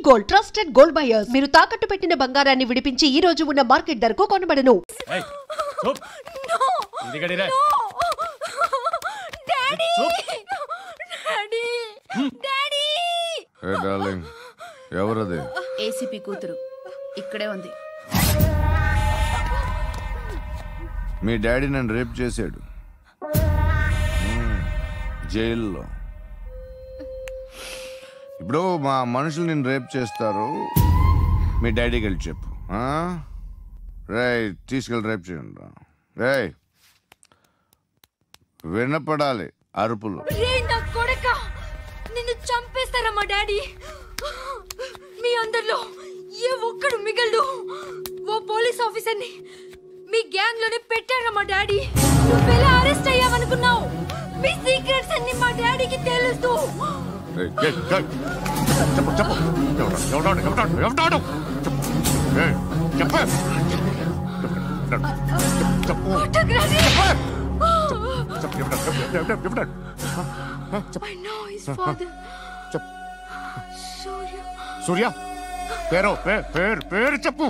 Gold, trusted gold buyers. మీరు తాకట్టు పెట్టిన బంగారాన్ని విడిపించి ఈ రోజు ఉన్న మార్కెట్ ధరకు కొనబడను. ఎవరది? ఏసీపీ కూతురు ఇక్కడే ఉంది. మీ డాడీ నన్ను రేప్ చేశాడు జైల్లో. ఇప్పుడు మా మనుషులు నేను రేప్ చేస్తారు, మీ డాడీకి వెళ్ళి చెప్పు. రేయ్ తీసుకెళ్ళి రేప్ చేయండి. రేయ్ వినపడాలి అరుపులు. నిన్ను చంపేస్తారా మా డాడీ? మీ అందరిలో ఏ ఒక్కడు మిగలడు. ఓ పోలీస్ ఆఫీసర్ని మీ గ్యాంగ్ లోనే పెట్టారా మా డాడీ? నువ్వెలా అరెస్ట్ అయ్యావనుకున్నావు? మీ సీక్రెట్స్ అన్ని మా డాడీకి తెలుసు. సూర్య పేరు పేరు చెప్పు.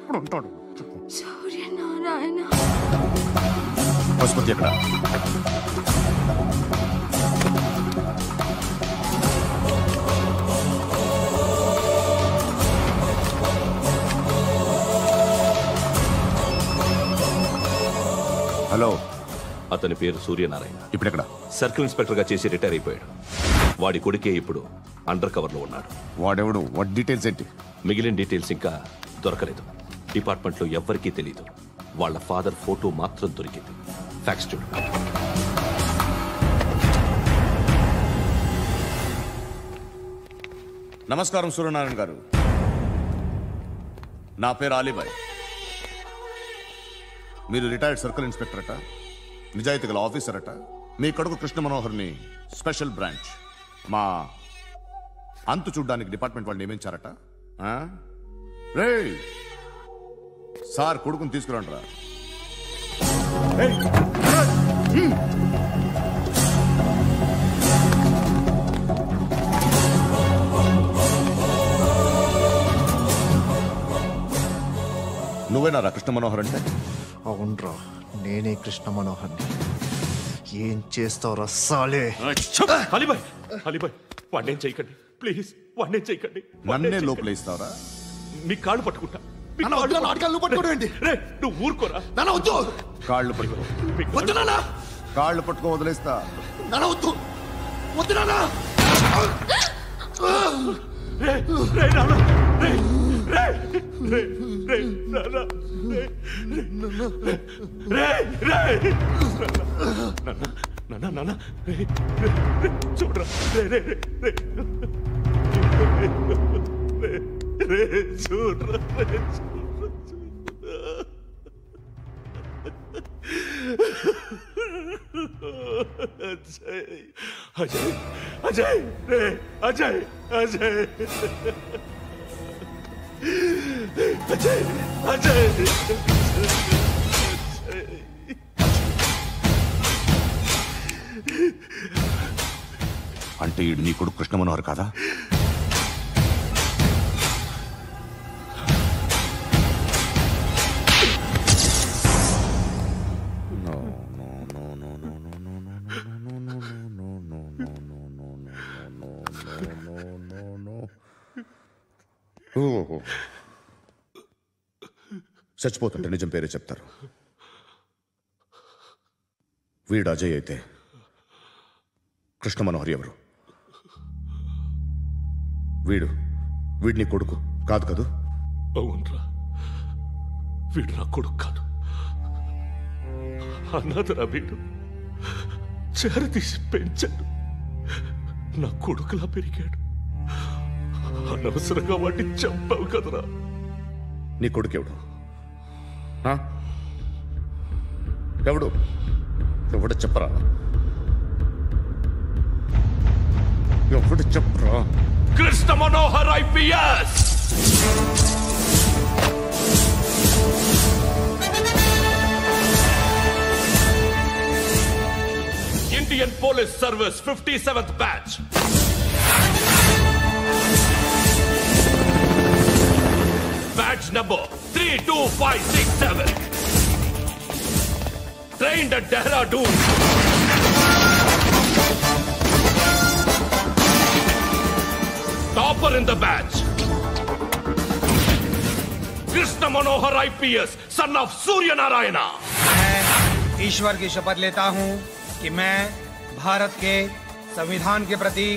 ఎక్కడుంటాడు సూర్యనారాయణ. ఆసుపత్రి ఎక్కడ? హలో, అతని పేరు సూర్యనారాయణ. ఇప్పుడెక్కడ? సర్కిల్ ఇన్స్పెక్టర్ గా చేసి రిటైర్ అయిపోయాడు. వాడి కొడుకే ఇప్పుడు అండర్ కవర్ లో ఉన్నాడు. వాడెవడు? వాట్ డీటెయిల్స్ ఏంటి? మిగిలిన డీటెయిల్స్ ఇంకా దొరకలేదు. డిపార్ట్మెంట్ లో ఎవ్వరికీ తెలీదు. వాళ్ళ ఫాదర్ ఫోటో మాత్రం దొరికింది. ఫ్యాక్స్ చూడు. నమస్కారం సూర్యనారాయణ గారు. నా పేరు అలీబాయ్. మీరు రిటైర్డ్ సర్కిల్ ఇన్స్పెక్టర్ అట, నిజాయితీ గల ఆఫీసర్ అట. మీ కొడుకు కృష్ణ మనోహర్ని స్పెషల్ బ్రాంచ్ మా అంతు చూడ్డానికి డిపార్ట్మెంట్ వాళ్ళు నియమించారట. రే సార్ కొడుకుని తీసుకురండిరా. నువ్వేనారా కృష్ణ మనోహర్ అంటే? అవునరా, నేనే కృష్ణ మనోహర్ని. ఏం చేస్తావురా సాలే? అలీబాయ్, అలీబాయ్ వాడినేం చేయకండి ప్లీజ్, వాడినేం చేయకండి. నన్నే లోపల ఇస్తావరా? మీ కాళ్ళు పట్టుకుంటా. నువ్వు ఊరుకోరా. కాళ్ళు పట్టుకో. కాళ్ళు పట్టుకో వదిలేస్తా. చూడరా చూడరా. అజయ్ అజయ్ అజయ్ అజయ్ అజయ్ అజయ్. అంటే ఈడు నీ కొడుకు కృష్ణ మనోహర్ కాదా? చచ్చిపోతుంటే నిజం పేరే చెప్తారు. వీడు అజయ్ అయితే కృష్ణ మనోహర్ ఎవరు? వీడిని కొడుకు కాదు కదూ? అవునరా, వీడు నా కొడుకు కాదు. అన్నదరా వీడు. చేరతీసి పెంచాడు. నా కొడుకులా పెరిగాడు. అనవసరంగా వాడిని చంపావు కదరా. నీ కొడుకు ఎవడు? ఎవడు చెప్పరా? ఎవడు చెప్పరా? Krishna Manohar IPS. Indian Police Service 57th batch. Badge number 32567. Trained at Dehradun. Topper in the batch. Krishna Manohar IPS, son of Surya Narayana. मैं ईश्वर की शपथ लेता हूं कि मैं भारत के संविधान के प्रति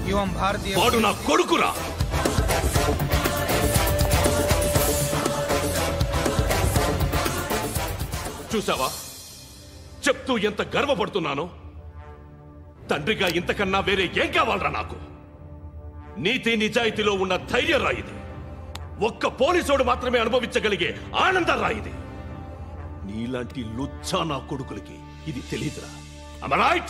एवं भारतीय వాడు నా కొడుకురా. చూసావా, చెప్తూ ఎంత గర్వపడుతున్నానో. తండ్రిగా ఇంతకన్నా వేరే ఏం కావాలరా నాకు? నీతి నిజాయితీలో ఉన్న ధైర్యం రాయిది. ఒక్క పోలీసోడు మాత్రమే అనుభవించగలిగే ఆనందం రాయిది. నీలాంటి లుచ్చా నా కొడుకులకి ఇది తెలీదురా. Am I right?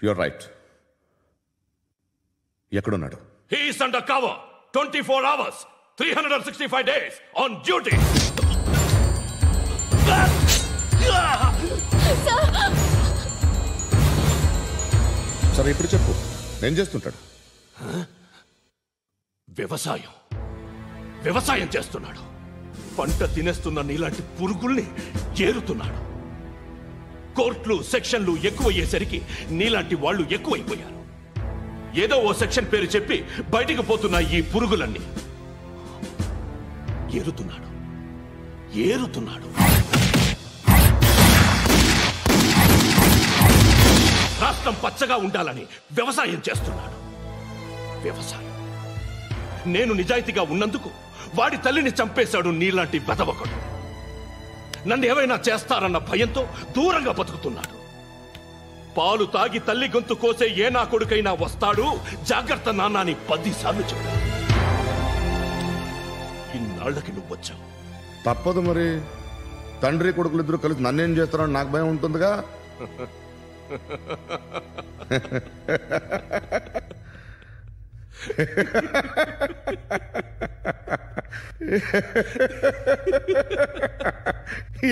You're right. ఎక్కడున్నాడు? He is under cover 24 hours 365 days on duty. సరే ఇప్పుడు చెప్పు, ఏం చేస్తుంటాడు? వ్యవసాయం చేస్తున్నాడు. పంట తినేస్తున్న నీలాంటి పురుగుల్ని ఏరుతున్నాడు. కోర్టులు సెక్షన్లు ఎక్కువయ్యేసరికి నీలాంటి వాళ్ళు ఎక్కువైపోయారు. ఏదో ఓ సెక్షన్ పేరు చెప్పి బయటికి పోతున్న ఈ పురుగులన్నీ ఏరుతున్నాడు. రాష్ట్రం పచ్చగా ఉండాలని వ్యవసాయం చేస్తున్నాడు. నేను నిజాయితీగా ఉన్నందుకు వాడి తల్లిని చంపేశాడు నీలాంటి వెధవకుడు. నన్ను ఏమైనా చేస్తారన్న భయంతో దూరంగా బతుకుతున్నాడు. పాలు తాగి తల్లి గొంతు కోసే ఏ నా కొడుకైనా వస్తాడు, జాగ్రత్త నాన్న అని 10 సార్లు చెప్పాడు. ఇన్నాళ్ళకి నువ్వు వచ్చావు. తప్పదు మరి. తండ్రి కొడుకులు ఇద్దరు కలిసి నన్నేం చేస్తారని నాకు భయం ఉంటుందిగా.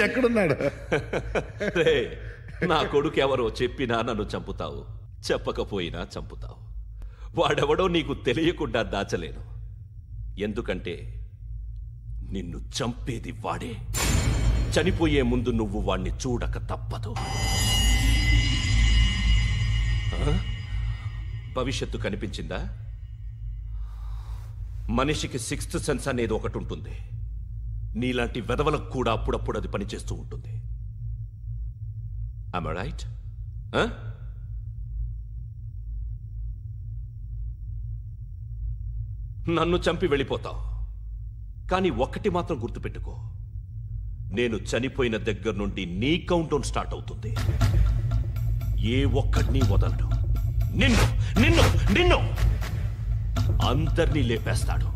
ఎక్కడున్నాడు? నా కొడుకు ఎవరో చెప్పినా నన్ను చంపుతావు, చెప్పకపోయినా చంపుతావు. వాడెవడో నీకు తెలియకుండా దాచలేను. ఎందుకంటే నిన్ను చంపేది వాడే. చనిపోయే ముందు నువ్వు వాణ్ణి చూడక తప్పదు. భవిష్యత్తు కనిపించిందా? మనిషికి 6th సెన్స్ అనేది ఒకటి ఉంటుంది. నీలాంటి వెధవలకు కూడా అప్పుడప్పుడు అది పనిచేస్తూ ఉంటుంది. Am I right? నన్ను చంపి వెళ్ళిపోతావు. కానీ ఒక్కటి మాత్రం గుర్తుపెట్టుకో, నేను చనిపోయిన దగ్గర నుండి నీ కౌంటౌన్ స్టార్ట్ అవుతుంది. ఏ ఒక్కడిని వదలడు. నిన్ను అందరినీ లేపేస్తాడు.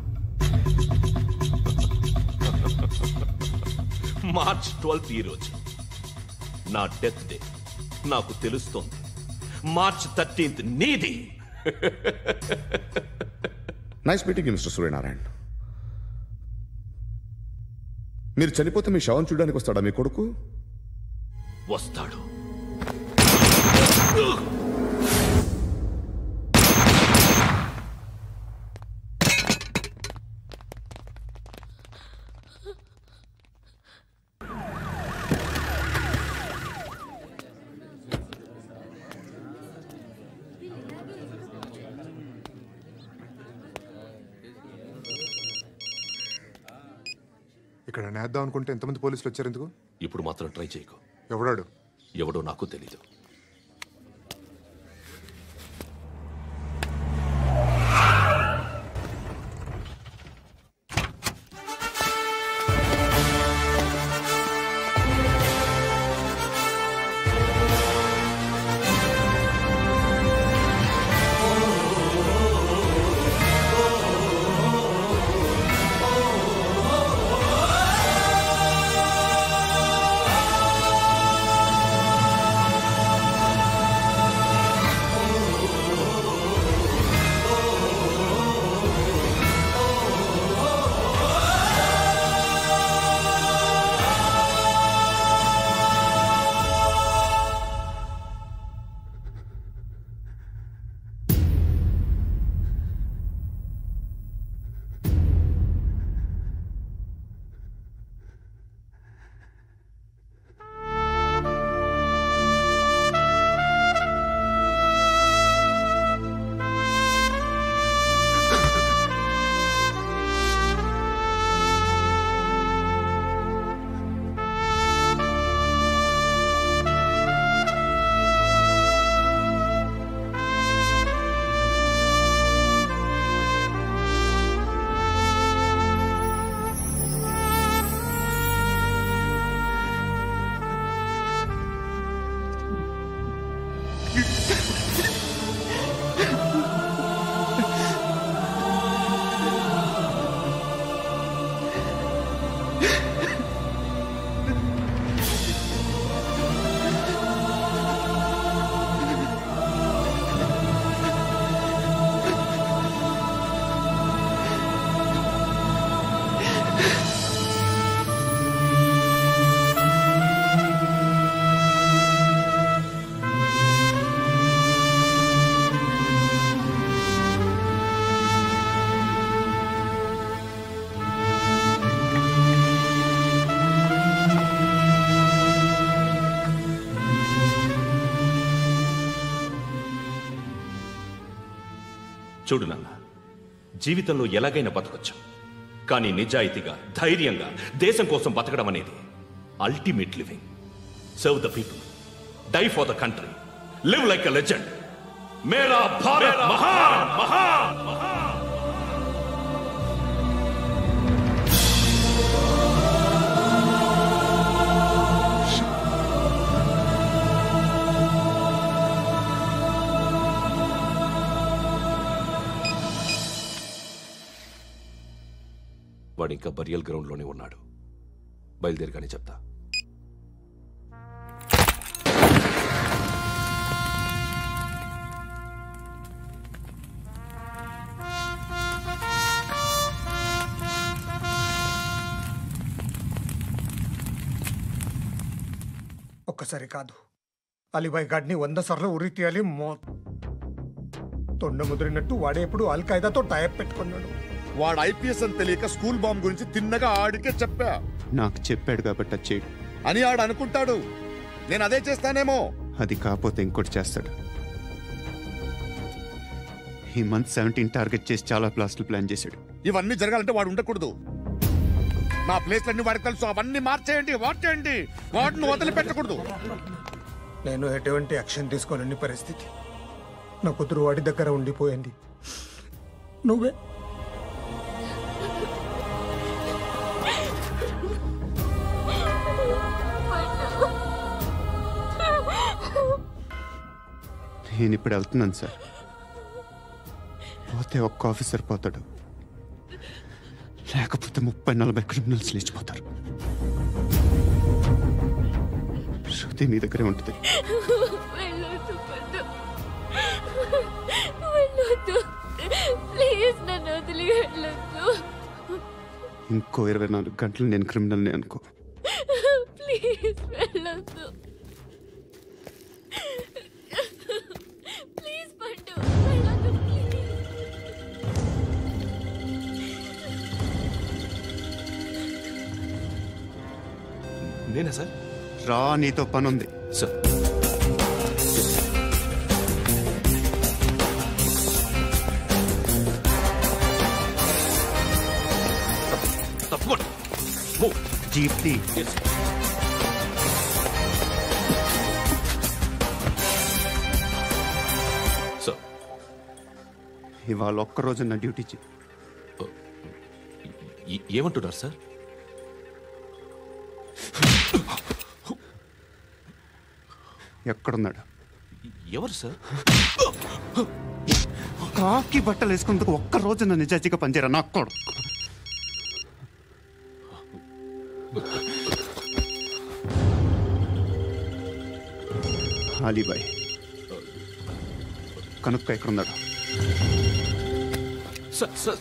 మార్చ్ 12th ఈ రోజు నా డెత్ డే. నాకు తెలుస్తోంది. మార్చ్ 13th నీది. Nice meeting mister Suryanarayan. మీరు చనిపోతే మీ శవం చూడడానికి వస్తాడా మీ కొడుకు? వస్తాడు. ఇక్కడ నేద్దాం అనుకుంటే ఎంతమంది పోలీసులు వచ్చారు ఎందుకు? ఇప్పుడు మాత్రం ట్రై చేయకు. ఎవడో నాకు తెలీదు. చూడు నాన్న, జీవితంలో ఎలాగైనా బతకొచ్చు, కానీ నిజాయితీగా ధైర్యంగా దేశం కోసం బతకడం అనేది ultimate living. Serve the people, die for the country, live like a legend. మేరా భారత్ మహాన్ మహాన్ మహాన్. వాడు ఇంకా బరియల్ గ్రౌండ్లోనే ఉన్నాడు. బయలుదేరగానే చెప్తా. ఒక్కసారి కాదు, అలీబాయ్ గాడిని 100 సార్లు ఉరి తీయాలి. తొండ ముదిరినట్టు వాడే ఎప్పుడు అల్ ఖైదాతో టైప్ పెట్టుకున్నాడు. వాడు ఐపీఎస్ అని తెలియక స్కూల్ బాంబ్ గురించి తిన్నగా ఆడికే చెప్పా. నాకు చెప్పాడు కాబట్టి అది చేయడు అని ఆడు అనుకుంటాడు. నేను అదే చేస్తానేమో. అది కాకపోతే ఇంకోటి చేస్తాడు. ఈ మంత్ 17 టార్గెట్ చేసి చాలా ప్లాస్టులు ప్లాన్ చేశాడు. ఇవన్నీ జరగాలంటే వాడు ఉండకూడదు. నా ప్లేస్లన్నీ వాడికి తెలుసు. అవన్నీ మార్చేయండి, వాటేయండి. వాటిని వదిలిపెట్టకూడదు. నేను ఎటువంటి యాక్షన్ తీసుకోలేని పరిస్థితి. నా కూతురు వాడి దగ్గర ఉండిపోయింది. నువ్వే నేను ఇప్పుడు వెళ్తున్నాను సార్. పోతే ఒక్క ఆఫీసర్ పోతాడు, లేకపోతే 30-40 క్రిమినల్స్ లేచిపోతారు. శృతి నీ దగ్గరే ఉంటుంది. ఇంకో 24 గంటలు నేను క్రిమినల్ని అనుకో. ప్లీజ్ వెళ్ళొద్దు. ప్లీజ్ పండు, వెళ్ళొద్దు ప్లీజ్. నేనా సార్? రా, నీతో పని ఉంది సార్. తప్పకుండా జీప్తి. సార్, ఇవాళ ఒక్కరోజు నా డ్యూటీ ఏమంటున్నారు సార్? ఎక్కడున్నాడు? ఎవరు సార్? కాకి బట్టలు వేసుకున్నందుకు ఒక్కరోజు నా నిజాయితీగా పనిచేయరా నా కొడుకు. అలీబాయ్ కనుక్కో, ఎక్కడున్నాడు?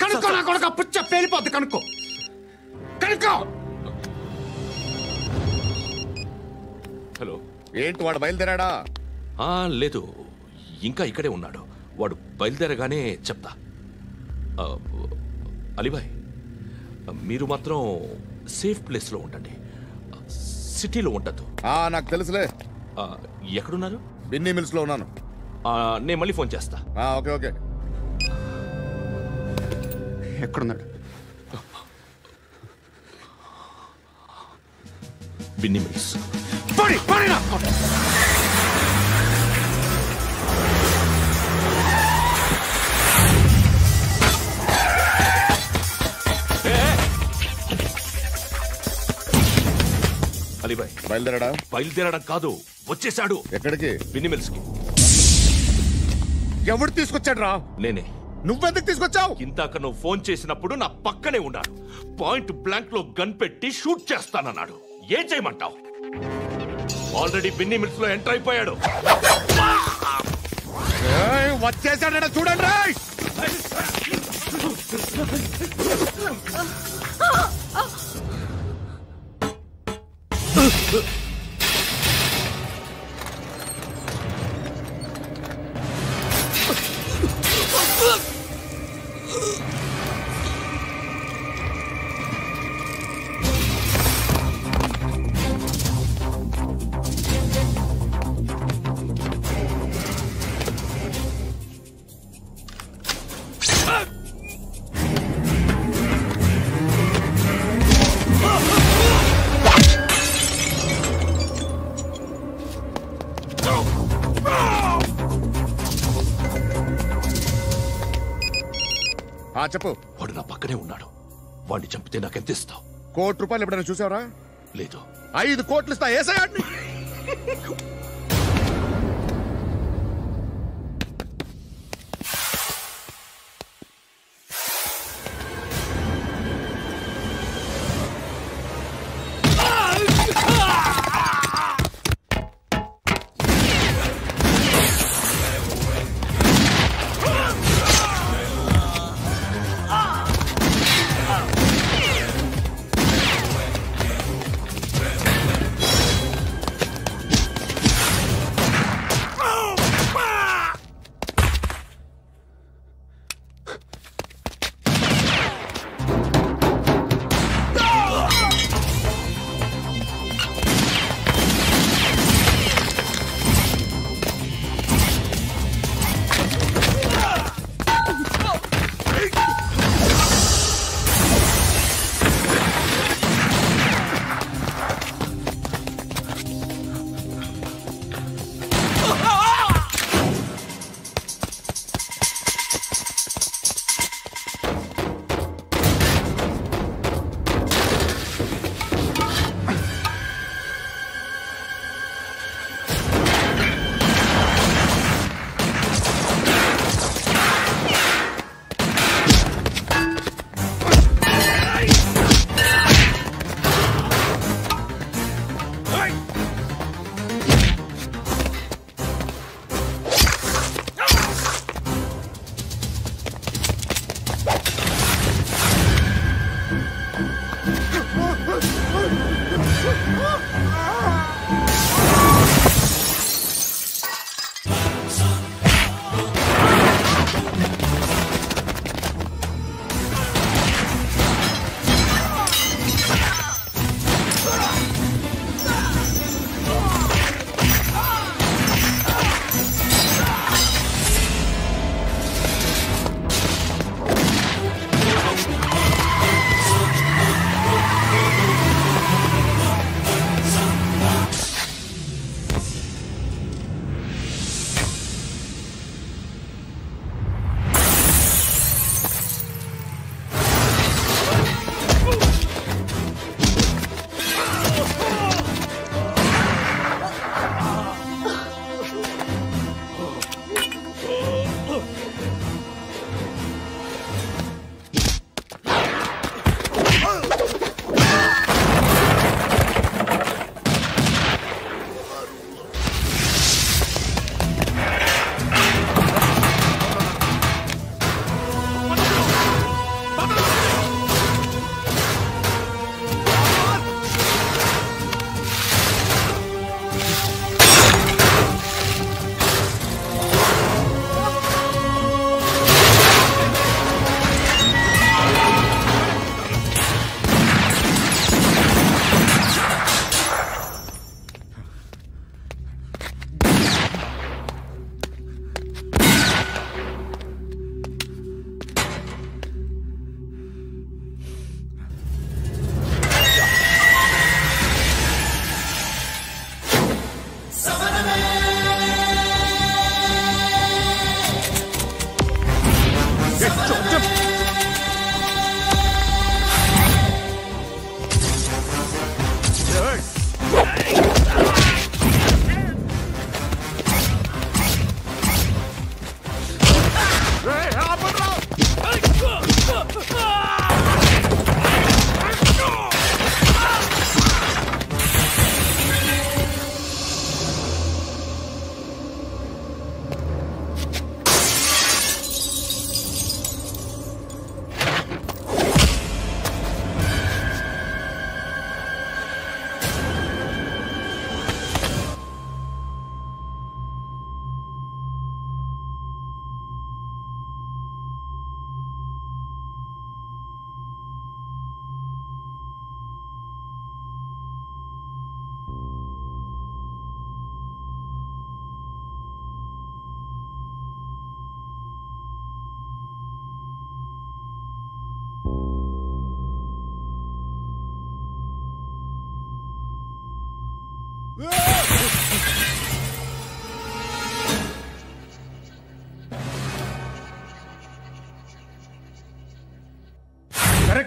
కనుక్కో నా కొడుకు. పుచ్చ పేలిపోద్ది. కనుక్కో, కనుక్కో. హలో, ఏంటి వాడు బయలుదేరాడా? లేదు, ఇంకా ఇక్కడే ఉన్నాడు. వాడు బయలుదేరగానే చెప్తా. అలీబాయ్, మీరు మాత్రం సేఫ్ ప్లేస్లో ఉండండి, సిటీలో ఉండద్దు. నాకు తెలుసులే. ఎక్కడున్నారు? బిన్నీ మిల్స్ లో ఉన్నాను. నేను మళ్ళీ ఫోన్ చేస్తా. Okay okay. ఎక్కడున్నాడు? బిన్నీ మిల్స్. అలీబాయ్ బయలుదేరాడా? బయలుదేరడం కాదు, వచ్చేసాడు. ఎక్కడికి? బిన్నీ మిల్స్ కి. ఎవడు తీసుకొచ్చాడు రా? నేనే. నువ్వెందుకు తీసుకొచ్చావు? ఇందాక నువ్వు ఫోన్ చేసినప్పుడు నా పక్కనే ఉన్నాడు. పాయింట్ బ్లాంక్ లో గన్ పెట్టి షూట్ చేస్తానన్నాడు. ఏం చేయమంటావు? ఆల్రెడీ బిన్నీ మిల్స్ లో ఎంటర్ అయిపోయాడు. వచ్చేసాడ చూడండి రా. చెప్పు. వాడు నా పక్కనే ఉన్నాడు. వాడిని చంపితే నాకెంత ఇస్తావు? ₹1,00,00,000 ఎప్పుడైనా చూసావరా? లేదు. 5 కోట్లు ఇస్తా. ఏసయాడిని.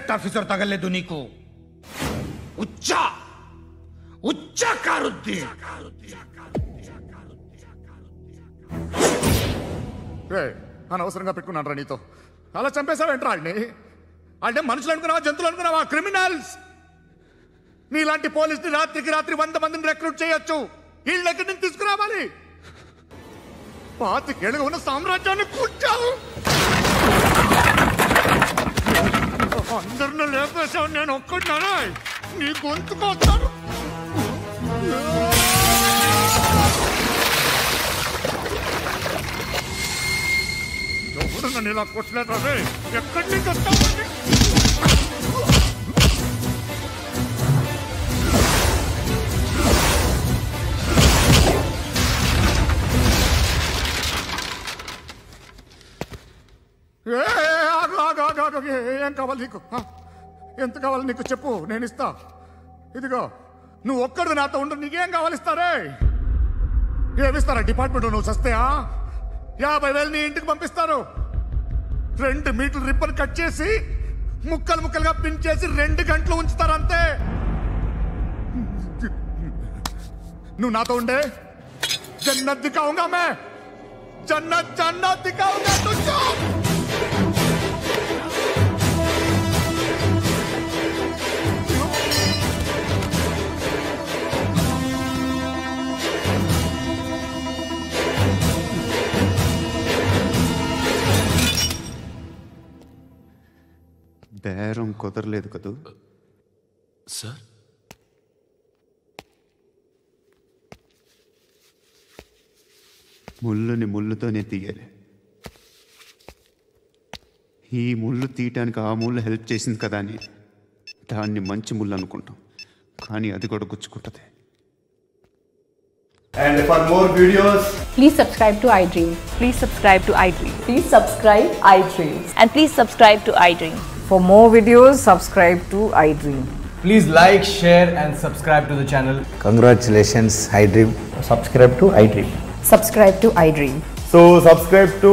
రెస్పెక్ట్ ఆఫీసర్ తగలేదు నీకు. ఉచ్చ కారుద్ది. అనవసరంగా పెట్టుకున్నాను రా నీతో. అలా చంపేశావేంట్రా ఆడిని? అంటే మనుషులు అనుకున్నావా, జంతువులు అనుకున్నావా? క్రిమినల్స్. నీలాంటి పోలీసుని రాత్రికి రాత్రి 100 మందిని రిక్రూట్ చేయొచ్చు. వీళ్ళు ఎక్కడి నుంచి తీసుకురావాలి? 25 ఏళ్ళుగా ఉన్న సామ్రాజ్యాన్ని కూర్చావు. అందరిని లేపేశావు, నేను ఒక్కడినానా? నీ గొంతుకొస్తాను. ఎవడు నన్ను ఇలా కొట్టలేదా? ఎక్కడి నుంచి వస్తావు? ఏం కావాలి నీకు? ఎంత కావాలి నీకు చెప్పు, నేను ఇస్తా. ఇదిగో నువ్వు ఒక్కడు నాతో ఉండు. నీకేం కావాలి ఇస్తారే? ఏమిస్తారా డిపార్ట్మెంట్? నువ్వు చస్తేయా 50,000 నీ ఇంటికి పంపిస్తారు. 2 మీటర్లు రిబ్బన్ కట్ చేసి ముక్కలు ముక్కలుగా పిన్ చేసి 2 గంటలు ఉంచుతారు అంతే. నువ్వు నాతో ఉండే జన్నత్ దిఖాऊंगा मैं, जन्नत दिखाऊंगा तुझको. బేరం కుదరలేదు కదూ సార్? ముళ్ళుని ముళ్ళుతోనే తీయాలి. ఈ ముళ్ళు తీయటానికి ఆ ముళ్ళు హెల్ప్ చేసింది కదా అని దాన్ని మంచి ముళ్ళు అనుకుంటాం, కానీ అది కూడా గుచ్చుకుంటుంది. And for more videos, please subscribe to iDream. Please subscribe to iDream. Please subscribe iDream. And please subscribe to iDream. For more videos, subscribe to iDream. please like, share and subscribe to the channel. Congratulations, iDream. Subscribe to iDream. Subscribe to iDream. So subscribe to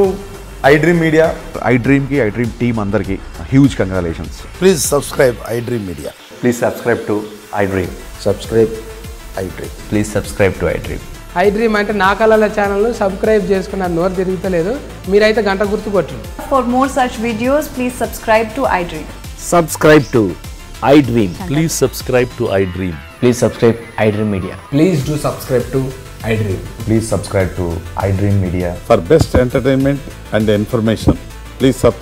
iDream Media. iDream ki iDream team andarki huge congratulations. Please subscribe iDream Media. Please subscribe to iDream. Subscribe iDream. Please subscribe to iDream. iDream అంటే నా కళల channel subscribe చేసుకున్న నోరు తిరుగుతలేదు, మీరైతే గంట గుర్తు కొట్టండి. For more such videos, please subscribe to iDream. Subscribe to iDream. Please subscribe to iDream. Please subscribe iDream Media. Please do subscribe to iDream. Please subscribe to iDream Media. For best entertainment and information, please subscribe